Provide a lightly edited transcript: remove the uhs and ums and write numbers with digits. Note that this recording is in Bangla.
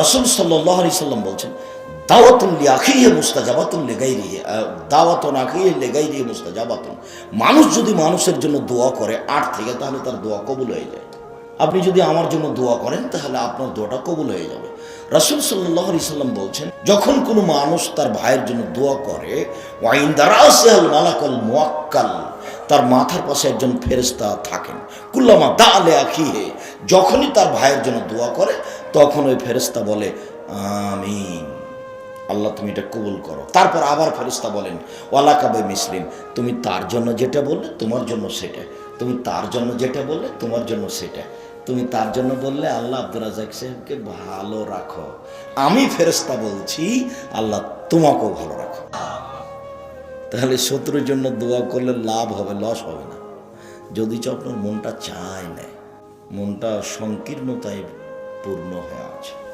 রাসূল সাল্লাল্লাহু আলাইহি সাল্লাম বলছেন, দাওয়াতুল লিআখিহি মুস্তাজাবাতুন লিগাইরিহি, দাওয়াতুন আখিহি লিগাইরিহি মুস্তাজাবাতুন। মানুষ যদি মানুষের জন্য দোয়া করে আট থেকে, তাহলে তার দোয়া কবুল হয়ে যায়। আপনি যদি আমার জন্য দোয়া করেন, তাহলে আপনার দোয়াটা কবুল হয়ে যাবে। রাসূল সাল্লাল্লাহু আলাইহি সাল্লাম বলছেন, যখন কোনো মানুষ তার ভাইয়ের জন্য দোয়া করে, ওয়া ইনদা রাসিল মালাকুল মুওয়াক্কাল, তার মাথার পাশে একজন ফেরেশতা থাকেন। কুল্লামা দাআ লিআখিহি, যখনই তার ভাইয়ের জন্য দোয়া করে, তখন ওই ফেরেশতা বলে আমিন, আল্লাহ তুমি এটা কবুল করো। তারপর আবার ফেরেশতা বলেন ওয়ালাকা বিমিসলিন, তুমি তার জন্য যেটা বললে তোমার জন্য সেটা, তুমি তার জন্য যেটা বললে তোমার জন্য সেটা। তুমি তার জন্য বললে আল্লাহ আব্দুর রাজ্জাক সাহেবকে ভালো রাখো, আমি ফেরেশতা বলছি আল্লাহ তোমাকেও ভালো রাখো। তাহলে শত্রুর জন্য দোয়া করলে লাভ হবে, লস হবে না। যদি আপনার মনটা চায় না, মনটা সংকীর্ণতায় পূর্ণ হয়ে আছে।